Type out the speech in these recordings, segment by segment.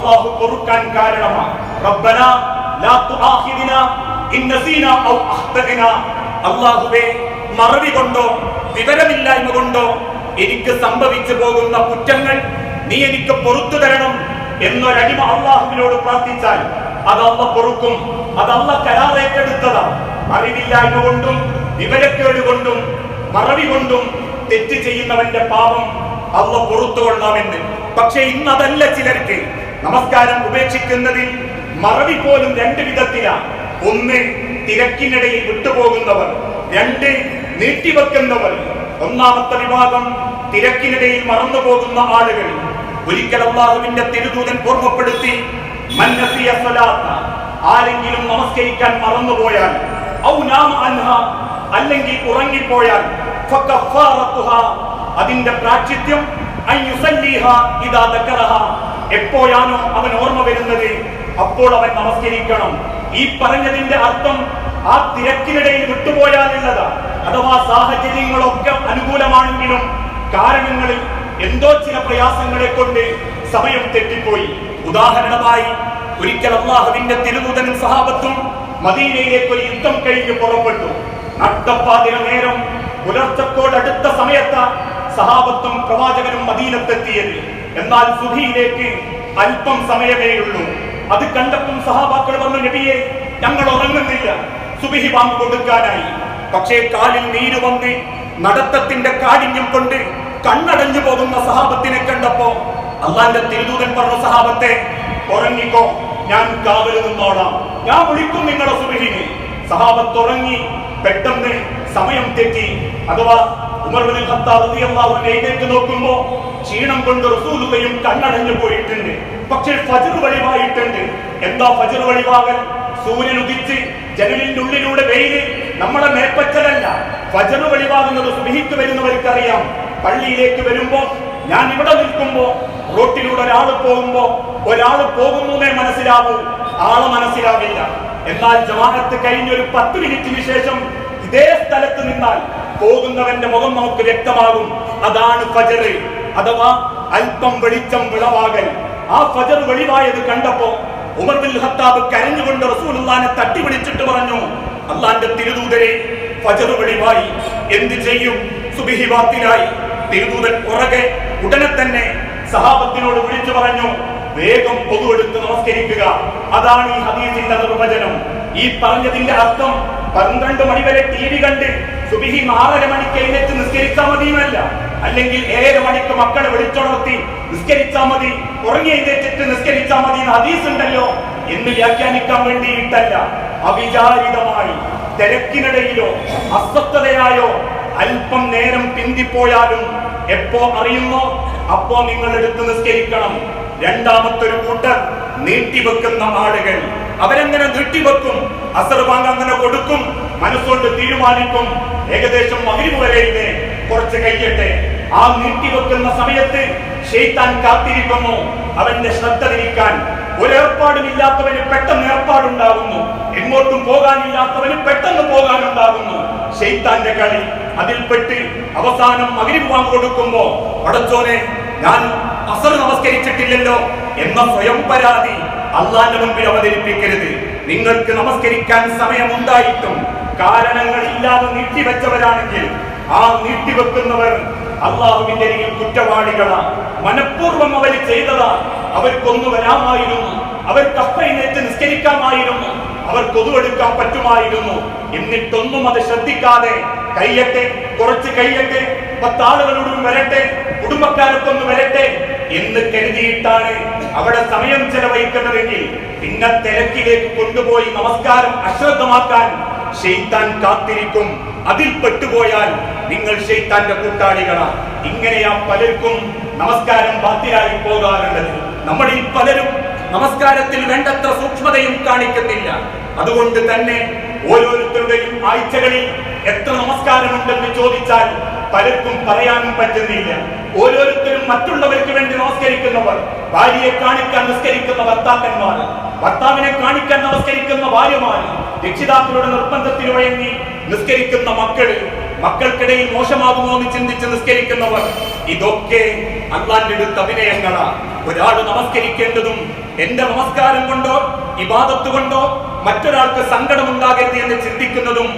അല്ലാഹു പൊറുക്കാൻ കാരണമാണ്. റബ്ബനാ ലാ തുആഖിദ്നാ ഇൻ നസീനാ ഔ അഖ്തഅനാ. അല്ലാഹുവേ, മറവി കൊണ്ടോ വിവരമില്ലായ്മ കൊണ്ടോ എനിക്ക് സംഭവിച്ചു പോകുന്ന കുറ്റങ്ങൾ നീ എനിക്ക് പൊറുത്തു തരണം എന്നൊരടിമ അല്ലാഹുവിനോട് പ്രാർത്ഥിച്ചാൽ അത് അല്ലാഹു പൊറുക്കും. അത് അല്ലാഹു കരാറേറ്റെടുത്തതാണ്. അറിവില്ലായ്മ കൊണ്ടും വിവരക്കേട് കൊണ്ടും മറവി കൊണ്ടും തെറ്റ് ചെയ്യുന്നവന്റെ പാപം അല്ലാഹു പൊറുത്തുകൊള്ളാമെന്ന്. പക്ഷെ ഇന്നതല്ല ചിലർക്ക്. നമസ്കാരം ഉപേക്ഷിക്കുന്നതിൽ മറവി പോലും രണ്ട് വിധത്തിലാണ്. ഒന്ന്, തിരക്കിനിടയിൽ വിട്ടുപോകുന്നവർ. രണ്ട്, നീട്ടിവെക്കുന്നവർ. ഒന്നാമത്തെ വിഭാഗം തിരക്കിനിടയിൽ മറന്നുപോകുന്ന ആളുകൾ. ഒരിക്കൽ അല്ലാഹുവിന്റെ തിരുദൂതൻ ഓർമ്മപ്പെടുത്തി, മൻ നസിയ സ്വലാത്ത, ആരെങ്കിലും നമസ്കരിക്കാൻ മറന്നുപോയാൽ, ഔ നാമ അൻഹാ, അല്ലെങ്കിൽ ഉറങ്ങിപ്പോയാൽ, ഫകഫാറത്തുഹാ, അതിന്റെ പ്രായശ്ചിത്തം അൻ യുസല്ലിഹാ ഇദാ ദക്കറഹാ, എപ്പോഴാണോ അവൻ ഓർമ്മ വരുന്നത് അപ്പോൾ അവൻ നമസ്കരിക്കണം. ഈ പറഞ്ഞതിന്റെ അർത്ഥം ആ തിരക്കിനിടയിൽ വിട്ടുപോയാലുള്ളതാ. അഥവാ സാഹചര്യങ്ങളൊക്കെ അനുകൂലമാണെങ്കിലും കാരണങ്ങളിൽ എന്തോ ചില പ്രയാസങ്ങളെ കൊണ്ട് സമയം തെറ്റിപ്പോയി. ഉദാഹരണമായി, ഒരിക്കൽ അല്ലാഹുവിന്റെ തിരുദൂതനും സഹാബത്തും മദീനയിലേക്ക് ഒരു യുദ്ധം കഴിഞ്ഞ് പുറപ്പെട്ടു. നട്ടപ്പാതിര നേരം, പുലർച്ചക്കോടടുത്ത സമയത്ത് സഹാബത്തും പ്രവാചകനും മദീനത്തെത്തിയത്. എന്നാൽ സുബഹിയിലേക്ക് അല്പം സമയമേയുള്ളൂ. അത് കണ്ടപ്പോൾ സഹാബാക്കൾ പറഞ്ഞു, നബിയെ, ഞങ്ങൾ ഉറങ്ങുന്നില്ല, സുബഹി ബാങ്ക് കൊടുക്കാനായി. പക്ഷേ കാലിൽ നീര് വന്ന് നടത്തത്തിന്റെ കാഠിന്യം കൊണ്ട് കണ്ണടഞ്ഞു പോകുന്ന സഹാബത്തിനെ കണ്ടപ്പോ അല്ലാഹുവിന്റെ തിരുദൂതൻ പറഞ്ഞു, സഹാബത്തെ, ഉറങ്ങിക്കോ, ഞാൻ കാവൽ നിന്നോളാം, ഞാൻ വിളിക്കും നിങ്ങളുടെ സുബഹിനെ. സഹാബത്ത് ഉറങ്ങി. പെട്ടെന്ന് സമയം തെറ്റി. അഥവാ ഉമർ ഇബ്നുൽ ഖത്താബ് റളിയല്ലാഹു അൻഹു എഴുന്നേറ്റ് നോക്കുമ്പോ ക്ഷീണം കൊണ്ട് റസൂലുള്ളയും കണ്ണടഞ്ഞു പോയിട്ടുണ്ട്. പക്ഷേ ഫജ്ർ വെളിവായിട്ടുണ്ട്. എന്താ ഫജ്ർ വെളിവാകൽ? സൂര്യൻ ഉദിച്ച് ജനലിന്റെ ഉള്ളിലൂടെ വെയില് നമ്മളെ മേൽപ്പറ്റലല്ല. ഫജ്ർ വെളിവാകുന്നത് സുബ്ഹിക്ക് വരുന്നവർക്കറിയാം. പള്ളിയിലേക്ക് വരുമ്പോ, ഞാൻ ഇവിടെ നിൽക്കുമ്പോ റോട്ടിലൂടെ ഒരാൾ പോകുന്നേ മനസ്സിലാവൂ, ആളെ മനസ്സിലാവില്ല. എന്നാൽ ജമാഅത്ത് കഴിഞ്ഞൊരു 10 മിനിറ്റിന് ശേഷം ഇതേ സ്ഥലത്ത് നിന്നാൽ പോകുന്നവന്റെ മുഖം നമുക്ക് വ്യക്തമാകും. അതാണ് ഫജ്ർ, അഥവാ അല്പം വെളിച്ചം വിളവാകൽ. ആ ഫജ്ർ വെളിവായത് കണ്ടപ്പോ ഉമർ ഇബ്നുൽ ഖത്താബ് കരഞ്ഞുകൊണ്ട് റസൂലുള്ളാഹിനെ തട്ടി വിളിച്ചിട്ട് പറഞ്ഞു, അല്ലാഹുവിന്റെ തിരുദൂതരെ, ഫജ്ർ വെളിവായി, എന്ത് ചെയ്യും? സുബ്ഹി ബാത്തിലായി. തിരുദൂതൻ പുറകെ ഉടനെ തന്നെ സഹാബത്തിനോട് വിളിച്ചു പറഞ്ഞു, വേഗം പൊതുവെടുത്ത് നമസ്കരിക്കുക. അതാണ് ഈ ഹദീസിന്റെ നിർവചനം. ഈ പറഞ്ഞതിന്റെ അർത്ഥം 12 മണി വരെ ടി.വി. കണ്ട് സുബ്ഹി 6:30 മണിക്ക് എഴുന്നേറ്റ് നിസ്കരിച്ചാൽ മതിയെന്നല്ല. അല്ലെങ്കിൽ 7 മണിക്ക് മക്കളെ വിളിച്ചുണർത്തി നിസ്കരിച്ചാൽ മതി, ഉറങ്ങി എഴുന്നേറ്റിട്ട് നിസ്കരിച്ചാൽ മതി എന്ന് ഹദീസ് ഉണ്ടല്ലോ എന്ന് വ്യാഖ്യാനിക്കാൻ വേണ്ടിയിട്ടല്ല. അവിചാരിതമായി തിരക്കിനിടയിലോ അസ്വസ്ഥതയായോ അല്പം നേരം പിന്തിപ്പോയാലും എപ്പോ അറിയുന്നോ അപ്പോ നിങ്ങൾ എടുത്ത് നിസ്കരിക്കണം. രണ്ടാമത്തെ ഒരു കൂട്ടർ നീട്ടിവെക്കുന്ന ആളുകൾ. അവരെങ്ങനെ നീട്ടിവെക്കും? അസർ ബാങ്ക് അങ്ങനെ കൊടുക്കും, മനസ്സുകൊണ്ട് തീരുമാനിക്കും, ഏകദേശം മഗ്രിബ് വരെയില്ലേ, കുറച്ച് കഴിയട്ടെ. ആ നീട്ടിവെക്കുന്ന സമയത്ത് ശൈത്താൻ കാത്തിരിക്കുന്നു അവന്റെ ശ്രദ്ധ തിരിക്കാൻ. ഒരേർപ്പാടുമില്ലാത്തവന് പെട്ടെന്ന് ഏർപ്പാടുണ്ടാകുന്നു, എങ്ങോട്ടും പോകാനില്ലാത്തവന് പെട്ടെന്ന് പോകാനുണ്ടാകുന്നു. ശൈത്താന്റെ കളി അതിൽപ്പെട്ട് അവസാനം മഗ്രിബ് ബാങ്ക് കൊടുക്കുമ്പോ, പടച്ചോനെ, ഞാൻ അസർ നമസ്കരിച്ചിട്ടില്ലല്ലോ എന്ന സ്വയം പരാതി അല്ലാഹുവിന്റെ മുൻപിൽ അവതരിപ്പിക്കരുത്. നിങ്ങൾക്ക് നമസ്കരിക്കാൻ സമയമുണ്ടായിട്ടും കാരണങ്ങളില്ലാതെ നീട്ടിവെച്ചവരാണെങ്കിൽ ആ നീട്ടിവെക്കുന്നവർ അല്ലാഹുവിന്റെ അരികിൽ കുറ്റവാളികളാണ്. മനഃപൂർവ്വം അവർ ചെയ്തതാ. അവർക്കൊന്നു വരാമായിരുന്നു, അവർ കപ്പയിനേറ്റ് നിസ്കരിക്കാമായിരുന്നു, അവർ കൊതുവെടുക്കാൻ പറ്റുമായിരുന്നു. എന്നിട്ടൊന്നും അത് ശ്രദ്ധിക്കാതെ കഴിയട്ടെ, കുറച്ച് കഴിയട്ടെ, 10 ആളുകളോടും വരട്ടെ, കുടുംബക്കാരൊക്കെ ഒന്ന് വരട്ടെ എന്ന് കരുതിയിട്ടാണ് അവിടെ സമയം ചെലവഴിക്കുന്നതെങ്കിൽ പിന്നെ തിരക്കിലേക്ക് കൊണ്ടുപോയി നമസ്കാരം അശ്രദ്ധമാക്കാൻ ശൈത്താൻ കാത്തിരിക്കും. അതിൽ പെട്ടുപോയാൽ നിങ്ങൾ ശൈത്താന്റെ കൂട്ടാളികളാണ്. ഇങ്ങനെയാ പലർക്കും നമസ്കാരം ബാത്തിലായി പോകാറുള്ളത്. നമ്മളിൽ പലരും നമസ്കാരത്തിൽ വേണ്ടത്ര സൂക്ഷ്മതയും കാണിക്കുന്നില്ല. അതുകൊണ്ട് തന്നെ ഓരോരുത്തരുടെയും ആഴ്ചകളിൽ എത്ര നമസ്കാരമുണ്ടെന്ന് ചോദിച്ചാൽ പലർക്കും പറയാനും പറ്റുന്നില്ല. ഓരോരുത്തരും മറ്റുള്ളവർക്ക് വേണ്ടി നമസ്കരിക്കുന്നവർ, ഭാര്യയെ കാണിക്കാൻ നിസ്കരിക്കുന്ന ഭർത്താക്കന്മാർ, ഭർത്താവിനെ കാണിക്കാൻ നമസ്കരിക്കുന്ന ഭാര്യമാർ, രക്ഷിതാക്കളുടെ നിർബന്ധത്തിന് വഴങ്ങി നിസ്കരിക്കുന്ന മക്കള്, മക്കൾക്കിടയിൽ മോശമാകുമോ എന്ന് ചിന്തിച്ച് നിസ്കരിക്കുന്നവർ, ഇതൊക്കെ അല്ലാഹുവിന്റെ അടുത്ത് അഭിനയങ്ങളാണ്. ഒരാൾ നമസ്കരിക്കേണ്ടതും എന്റെ നമസ്കാരം കൊണ്ടോ ഇബാദത്ത് കൊണ്ടോ മറ്റൊരാൾക്ക് സങ്കടമുണ്ടാകരുത് എന്ന് ചിന്തിക്കുന്നതും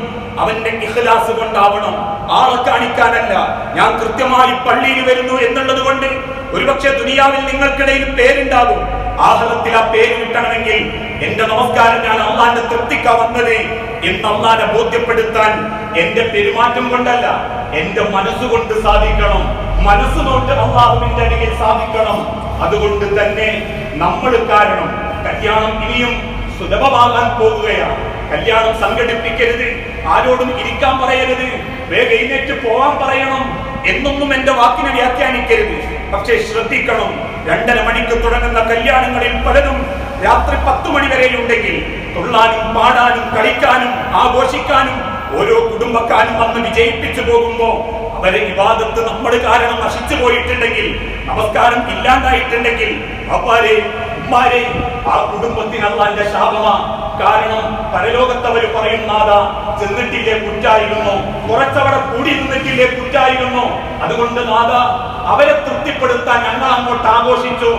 അവന്റെ ഇഖ്ലാസ് കൊണ്ടാവണം. ആളെ കാണിക്കാനല്ല. ഞാൻ കൃത്യമായി പള്ളിയിൽ വരുന്നു എന്നുള്ളത് കൊണ്ട് ഒരുപക്ഷെ ദുനിയാവിൽ നിങ്ങൾക്കിടയിൽ പേരുണ്ടാകും. ആഖിറത്തിൽ ആ പേര് കിട്ടണമെങ്കിൽ എന്റെ നമസ്കാരം ഞാൻ അള്ളാന്റെ തൃപ്തിക്കാ വന്നത് എന്ന് അള്ളാനെ ബോധ്യപ്പെടുത്താൻ എന്റെ പെരുമാറ്റം കൊണ്ടല്ല, എന്റെ മനസ്സുകൊണ്ട് സാധിക്കണം. മനസ്സുകൊണ്ട് അള്ളാഹുവിന്റെ അരികിൽ സാധിക്കണം. അതുകൊണ്ട് തന്നെ നമ്മൾ കാരണം കല്യാണം ഇനിയും സുലഭമാകാൻ പോകുകയാണ്. കല്യാണം സംഘടിപ്പിക്കരുത്, ആരോടും ഇരിക്കാൻ പറയരുത്, വേഗം എഴുന്നേറ്റ് പോവാൻ പറയണം എന്നൊന്നും എന്റെ വാക്കിനെ വ്യാഖ്യാനിക്കരുത്. പക്ഷേ ശ്രദ്ധിക്കണം, 2:30 മണിക്ക് തുടങ്ങുന്ന കല്യാണങ്ങളിൽ പലതും രാത്രി 10 മണി വരെയുണ്ടെങ്കിൽ തുള്ളാനും പാടാനും കളിക്കാനും ആഘോഷിക്കാനും ഓരോ കുടുംബക്കാരും വന്ന് വിജയിപ്പിച്ചു പോകുമ്പോ അവരെ ഇബാദത്ത് നമ്മൾ കാരണം നശിച്ചു പോയിട്ടുണ്ടെങ്കിൽ, നമസ്കാരം ഇല്ലാണ്ടായിട്ടുണ്ടെങ്കിൽ അപ്പാരെ ഉമ്മാരെ ആ കുടുംബത്തിന് അല്ലാന്റെ ശാപമാ. കാരണം പരലോകത്തവര് പറയും, നാദാ ചെന്നിട്ടില്ലേ കുറ്റായിരുന്നു, കുറച്ചവിടെ കൂടി നിന്നിട്ടില്ലേ കുറ്റായിരുന്നു, അതുകൊണ്ട് നാദാ അവരെ തൃപ്തിപ്പെടുത്താൻ ഞങ്ങൾ അങ്ങോട്ട് ആഘോഷിച്ചു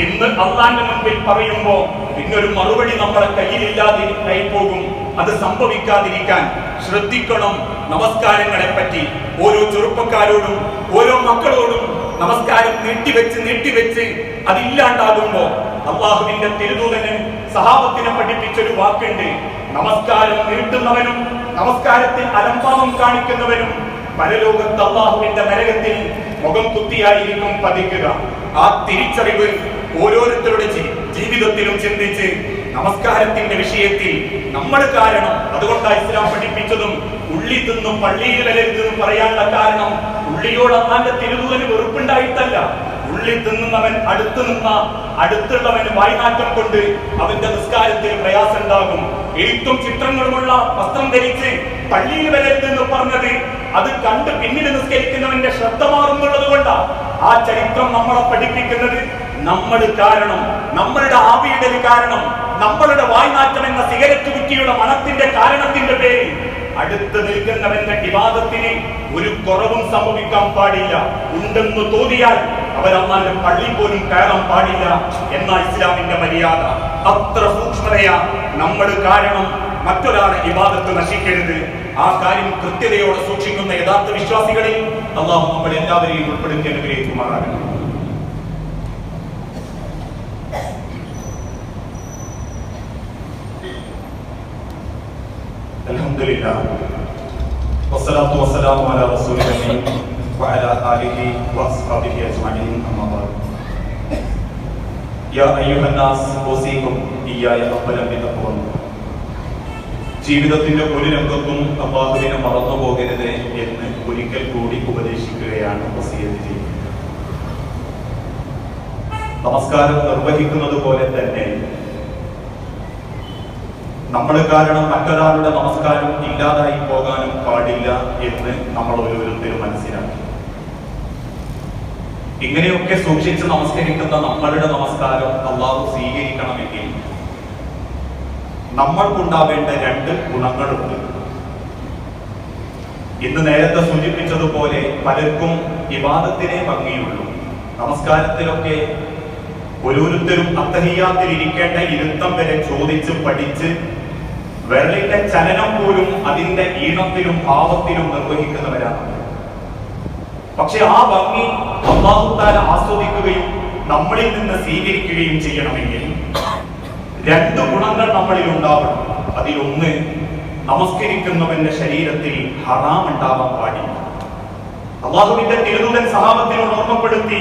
എന്ന് അള്ളാന്റെ മുൻപിൽ പറയുമ്പോ പിന്നൊരു മറുപടി നമ്മുടെ കയ്യിലില്ലാതെ പോകും. അത് സംഭവിക്കാതിരിക്കാൻ ശ്രദ്ധിക്കണം. നമസ്കാരങ്ങളെ പറ്റി ഓരോ ചെറുപ്പക്കാരോടും ഓരോ മക്കളോടും നമസ്കാരം നീട്ടിവെച്ച് അതില്ലാണ്ടാകുമ്പോ അള്ളാഹുവിന്റെ തിരുദൂതന് സഹാബത്തിനെ പഠിപ്പിച്ചൊരു വാക്കുണ്ട്, നമസ്കാരം നീട്ടുന്നവനും നമസ്കാരത്തിൽ അലംഭാവം കാണിക്കുന്നവനും പരലോകത്ത് അള്ളാഹുവിന്റെ നരകത്തിൽ മുഖം കുത്തിയായിരിക്കും പതിക്കുക. ആ തിരിച്ചറിവ് ഓരോരുത്തരുടെ ജീവിതത്തിലും ചിന്തിച്ച് നമസ്കാരത്തിന്റെ വിഷയത്തിൽ നമ്മൾ കാരണം, അതുകൊണ്ടാണ് ഇസ്ലാം പഠിപ്പിച്ചതും ഉള്ളി തിന്നും പള്ളിയിൽ വരരുതെന്ന് പറയാനുള്ള കാരണം ഉള്ളിയോട് അള്ളാന്റെ തിരുദൂതന് വെറുപ്പുണ്ടായിട്ടല്ല. ഉള്ളി തിന്നുന്നവൻ അടുത്തുള്ളവന് വായ്നാറ്റം കൊണ്ട് അവന്റെ നിസ്കാരത്തിൽ പ്രയാസം ഉണ്ടാകും. എഴുത്തും ചിത്രങ്ങളുമുള്ള വസ്ത്രം ധരിച്ച് പള്ളിയിൽ വരരുതെന്ന് പറഞ്ഞത് അത് കണ്ട് പിന്നീട് നിസ്കരിക്കുന്നവന്റെ ശ്രദ്ധ മാറുന്നുള്ളത് കൊണ്ടാണ്. ആ ചരിത്രം നമ്മളെ പഠിപ്പിക്കുന്നത് നമ്മൾ കാരണം, നമ്മളുടെ ആവിയിടൽ കാരണം, നമ്മളുടെ വായ്നാറ്റം എന്ന സിഗരറ്റ് കുറ്റിയുടെ മണത്തിന്റെ കാരണത്തിന്റെ പേരിൽ അടുത്ത് നിൽക്കുന്നവന്റെ ഇബാദത്തിന് ഒരു കുറവും സംഭവിക്കാൻ പാടില്ല. ഉണ്ടെന്ന് തോന്നിയാൽ അവരന്നാലും പള്ളി പോലും കയറാൻ പാടില്ല എന്ന ഇസ്ലാമിന്റെ മര്യാദ. അത്ര സൂക്ഷ്മതയാ നമ്മൾ കാരണം മറ്റൊരാളെ ഇബാദത്ത് നശിക്കരുത്. ആ കാര്യം കൃത്യതയോടെ സൂക്ഷിക്കുന്ന യഥാർത്ഥ വിശ്വാസികളിൽ അല്ലാഹു നമ്മൾ എല്ലാവരെയും ഉൾപ്പെടുത്തി അനുഗ്രഹിക്കുമാറാകണം. അൽഹംദുലില്ലാഹ് വസ്സലാത്തു വസ്സലാമു അലാ റസൂലില്ലാഹി വഅലാ ആലിഹി വഅസ്ഹാബിഹി അജ്മഈൻ. അമ്മാ ബഅദ്. യാ അയ്യുഹന്നാസ് ഊസീകും ഇയ്യായ അവ്വലൻ ബിത്തഖ്വ. ജീവിതത്തിന്റെ ഒരു രംഗത്തും അല്ലാഹുവിനെ മറന്നു പോകരുത് എന്ന് ഒരിക്കൽ കൂടി ഉപദേശിക്കുകയാണ് വസിയത്ത് ചെയ്യുന്നത്. നമസ്കാരം നിർവഹിക്കുന്നത് പോലെ തന്നെ നമ്മൾ കാരണം മറ്റൊരാളുടെ നമസ്കാരം ഇല്ലാതായി പോകാനും പാടില്ല എന്ന് നമ്മൾ ഓരോരുത്തരും മനസ്സിലാക്കി. ഇങ്ങനെയൊക്കെ സൂക്ഷിച്ച് നമസ്കരിക്കുന്ന നമ്മളുടെ നമസ്കാരം അല്ലാഹു സ്വീകരിക്കണമെങ്കിൽ നമ്മൾക്കുണ്ടാവേണ്ട 2 ഗുണങ്ങളുണ്ട്. ഇന്ന് നേരത്തെ സൂചിപ്പിച്ചതുപോലെ പലർക്കും ഇബാദത്തിനെ ഭംഗിയുള്ളൂ. നമസ്കാരത്തിലൊക്കെ ഓരോരുത്തരും അത്തഹിയ്യാത്തിൽ ഇരിക്കേണ്ട ഇരുത്തം വരെ ചോദിച്ച് പഠിച്ച് വിരലിന്റെ ചലനം പോലും അതിന്റെ ഈണത്തിലും ഭാവത്തിലും നിർവഹിക്കുന്നവരാണ്. പക്ഷെ ആ ഭംഗി അല്ലാഹു തആല ആസ്വദിക്കുകയും നമ്മളിൽ നിന്ന് സ്വീകരിക്കുകയും ചെയ്യണമെങ്കിൽ 2 ഗുണങ്ങൾ നമ്മളിൽ ഉണ്ടാവണം. അതിലൊന്ന്, നമസ്കരിക്കുന്നവന്റെ ശരീരത്തിൽ ഹറാം ഉണ്ടാവാൻ പാടില്ല. അല്ലാഹുവിന്റെ തിരുദൂതൻ സഹാബത്തിനോട് ഓർമ്മപ്പെടുത്തി,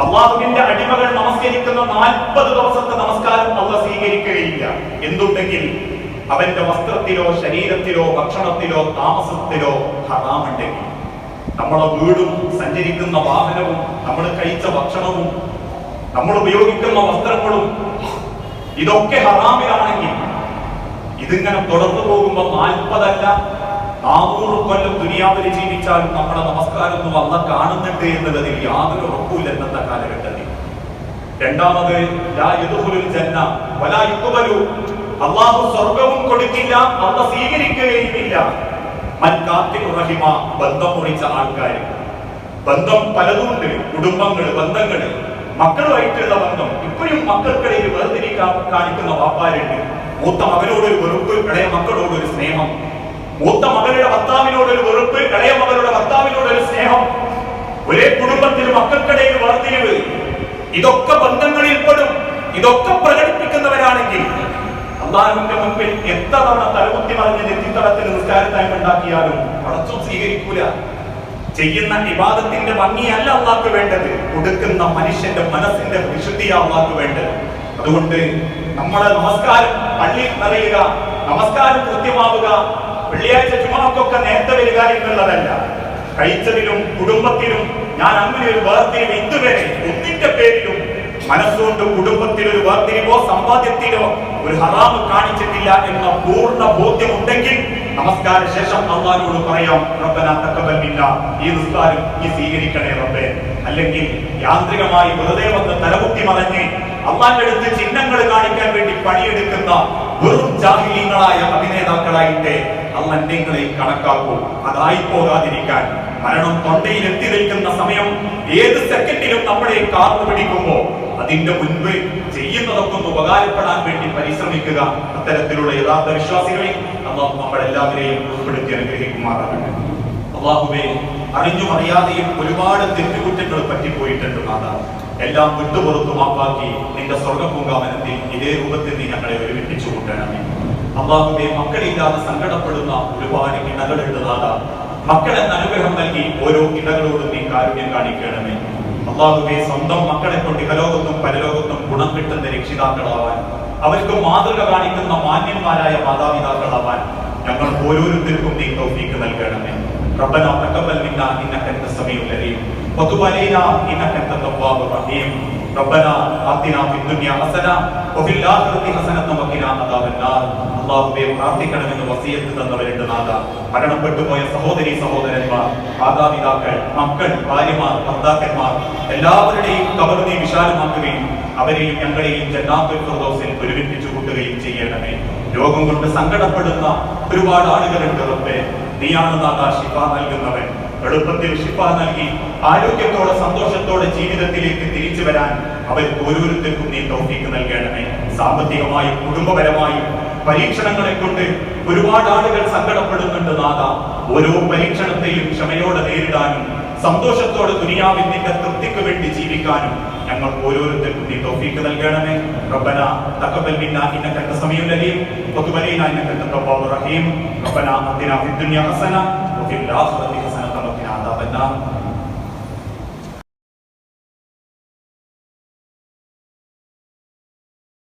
അല്ലാഹുവിന്റെ അടിമകൾ നമസ്കരിക്കുന്ന 40 ദിവസത്തെ നമസ്കാരം അല്ലാഹു സ്വീകരിക്കുകയില്ല. എന്തുണ്ടെങ്കിൽ അവന്റെ വസ്ത്രത്തിലോ ശരീരത്തിലോ ഭക്ഷണത്തിലോ താമസത്തിലോ ഹറാമുണ്ടെങ്കിൽ. നമ്മളെ വീടും സഞ്ചരിക്കുന്ന വാഹനവും നമ്മൾ കഴിച്ച ഭക്ഷണവും നമ്മൾ ഉപയോഗിക്കുന്ന വസ്ത്രങ്ങളും ഇതൊക്കെ ഹറാമിലാണെങ്കിൽ ഇതിങ്ങനെ തുടർന്നു പോകുമ്പോൾ 40 അല്ല 400 കൊല്ലം ദുനിയാവിൽ ജീവിച്ചാലും നമ്മുടെ നമസ്കാരം ഒന്നും അല്ലാഹു കാണുന്നുണ്ട് എന്നുള്ളതിൽ യാതൊരു ഉറപ്പുമില്ല ഇന്നത്തെ കാലഘട്ടത്തിൽ. രണ്ടാമത്, ലാ യദ്ഖുലുൽ ജന്ന വലാ യുഖ്ബലു, അല്ലാഹു സ്വർഗ്ഗവും കൊടുക്കില്ല, അല്ലാഹു സ്വീകരിക്കുകയുമില്ല. മൻ കാത്തിഉർ റഹിമ, ബന്ധം മുറിച്ച ആൾക്കാർ. ബന്ധം പലതുണ്ട്. കുടുംബങ്ങള്, ബന്ധങ്ങള്, മക്കളുമായിട്ടുള്ള ബന്ധം. ഇപ്പോഴും മക്കൾക്കിടയിൽ വേർതിരിക്കാൻ കാണിക്കുന്ന വാപ്പാരുണ്ട്. മൂത്ത മകനോടൊരു വെറുപ്പ്, ഇളയ മക്കളോടൊരു സ്നേഹം. മൂത്ത മകളുടെ ഭർത്താവിനോടൊരു വെറുപ്പ്, ഇളയ മകളുടെ ഭർത്താവിനോടൊരു സ്നേഹം. ഒരേ കുടുംബത്തിൽ മക്കൾക്കിടയിൽ വേർതിരിവ്. ഇതൊക്കെ ബന്ധങ്ങളിൽപ്പെടും. ഇതൊക്കെ പ്രകടിപ്പിക്കുന്നവരാണെങ്കിൽ അള്ളാഹുവിന്റെ മുൻപിൽ എത്ര തവണ തലമുത്തി മറിഞ്ഞ് നെറ്റിത്തടത്തിൽ നിസ്കാരത്തായ്മ ഉണ്ടാക്കിയാലും പടച്ചോൻ സ്വീകരിക്കൂല. ചെയ്യുന്ന ഇബാദത്തിന്റെ ഭംഗിയല്ല അള്ളാഹ്ക്ക് വേണ്ടത്, കൊടുക്കുന്ന മനുഷ്യന്റെ മനസ്സിന്റെ വിശുദ്ധിയാണ് അള്ളാഹ്ക്ക് വേണ്ടത്. അതുകൊണ്ട് നമ്മളെ നമസ്കാരം പള്ളിയിൽ നിറയുക, നമസ്കാരം കൃത്യമാവുക, വെള്ളിയാഴ്ച ജുമുഅക്കൊക്കെ നേരത്തെ വരിക എന്നുള്ളതല്ല. കഴിച്ചതിലും കുടുംബത്തിലും ഞാൻ അങ്ങനെ ഒരു വേർതിരിവ് ഇതുവരെ ഒന്നിന്റെ പേരിലും മനസ്സുകൊണ്ട് കുടുംബത്തിൽ ഒരു വേർതിരിവോ സമ്പാദ്യത്തിലോ ഒരു ഹറാമ് കാണിച്ചിട്ടില്ല എന്ന പൂർണ്ണ ബോധ്യമുണ്ടെങ്കിൽ നമസ്കാര ശേഷം അള്ളാഹുവോട് പറയാം, റബ്ബനാ തഖബ്ബൽ മിന്നാ, ഈ നിസ്കാരം നീ സ്വീകരിക്കണേ റബ്ബേ. അല്ലെങ്കിൽ യാന്ത്രികമായി വെറുതെ വന്ന് തലകുത്തി മറിഞ്ഞ് അള്ളാഹിന്റെ അടുത്ത് ചിഹ്നങ്ങൾ കാണിക്കാൻ വേണ്ടി പണിയെടുക്കുന്ന വെറും ജാഹിലീങ്ങളായ അഭിനേതാക്കളായിട്ട് അള്ളാഹ് നിങ്ങളെ കണക്കാക്കൂ. അതായി പോകാതിരിക്കാൻ മരണം തൊണ്ടയിൽ എത്തി നിൽക്കുന്ന സമയം ഏത് സെക്കൻഡിലും നമ്മളെ കാർന്നു പിടിക്കുമ്പോ അതിന്റെ മുൻപ് ചെയ്യുന്നതൊക്കെ ഒന്ന് ഉപകാരപ്പെടാൻ വേണ്ടി പരിശ്രമിക്കുക. അത്തരത്തിലുള്ള യഥാർത്ഥ വിശ്വാസികളിൽ അള്ളാഹു നമ്മളെല്ലാവരെയും ഉൾപ്പെടുത്തി അനുഗ്രഹിക്കുമാറാകട്ടെ. അള്ളാഹുവേ, അറിഞ്ഞും അറിയാതെയും ഒരുപാട് തെറ്റുകുറ്റങ്ങൾ പറ്റിപ്പോയിട്ടുണ്ട് നാഥ. എല്ലാം വിട്ടുപുറത്തു മാപ്പാക്കി നിന്റെ സ്വർഗ്ഗപൂങ്കാവനത്തിൽ ഇതേ രൂപത്തിൽ നീ ഞങ്ങളെ ഒരുമിപ്പിച്ചു കൊണ്ടുവരണമേ. അള്ളാഹുവേ, മക്കളില്ലാതെ സങ്കടപ്പെടുന്ന ഒരുപാട് ഇണകളുണ്ട് നാഥ. മക്കളെന്ന അനുഗ്രഹം നൽകി ഓരോ ഇണകളോടും നീ കാരുണ്യം കാണിക്കണമേ. അള്ളാഹുവേ, സ്വന്തം മക്കളെ കൊണ്ട് ഇഹലോകത്തും പരലോകത്തും ഗുണം കിട്ടുന്ന രക്ഷിതാക്കളാവാൻ, അവർക്ക് മാതൃക കാണിക്കുന്ന മാന്യന്മാരായ മാതാപിതാക്കളാവാൻ ഞങ്ങൾ ഓരോരുത്തർക്കും നീ തൗഫീഖ് നൽകണമേ. ربنا تقبل منا انك انت السميع العليم وتب علينا انك انت التواب الرحيم ربنا آتنا في الدنيا حسنة وفي الآخرة حسنة وقنا عذاب النار. അല്ലാഹുവേ, പ്രാർത്ഥിക്കണമെന്ന് വസിയത്ത് തന്നവരുണ്ട് നാഥ. മരണപ്പെട്ടു പോയ സഹോദരി സഹോദരന്മാർ, മാതാപിതാക്കൾ, മക്കൾ, ഭാര്യമാർ, ഭർത്താക്കന്മാർ എല്ലാവരുടെയും ഖബർ നീ വിശാലമാക്കുകയും അവരെയും ഞങ്ങളെയും ജന്നാത്തുൽ ഫിർദൗസിൽ ഒരുമിപ്പിച്ചു കൂട്ടുകയും ചെയ്യണമേ. രോഗം കൊണ്ട് സങ്കടപ്പെടുന്ന ഒരുപാട് ആളുകളുണ്ട് റബ്ബേ. നീയാണ് നാഥ ശിഫ നൽകുന്നവൻ. എളുപ്പത്തിൽ ശിഫ നൽകി ആരോഗ്യത്തോടെ സന്തോഷത്തോടെ ജീവിതത്തിലേക്ക് തിരിച്ചു വരാൻ അവർക്ക് ഓരോരുത്തർക്കും നീ തൗഫീഖ് നൽകണമേ. സാമ്പത്തികമായും കുടുംബപരമായും പരീക്ഷണങ്ങളെ കൊണ്ട് ഒരുപാട് ആളുകൾ സങ്കടപ്പെടുന്നുണ്ട് നാഥ. ഓരോ പരീക്ഷണത്തെയും ക്ഷമയോടെ നേരിടാനും സന്തോഷത്തോടെ ദുനിയാവിൽ നിന്റെ തൃപ്തിക്ക് വേണ്ടി ജീവിക്കാനും ഞങ്ങൾ ഓരോരുത്തർക്കും നീ തൗഫീഖ് നൽകണമേ. റബ്ബനാ തഖബ്ബൽ മിന്നാ ഇന്നക അൻത സമീഉൽ അലീം വതുബ് അലൈനാ ഇന്നക അൻത തവ്വാബുർ റഹീം. റബ്ബനാ ആതിനാ ഫിദ് ദുനിയാ ഹസന വഫിൽ ആഖിറതി ഹസനത വഖിനാ അദാബന്നാർ.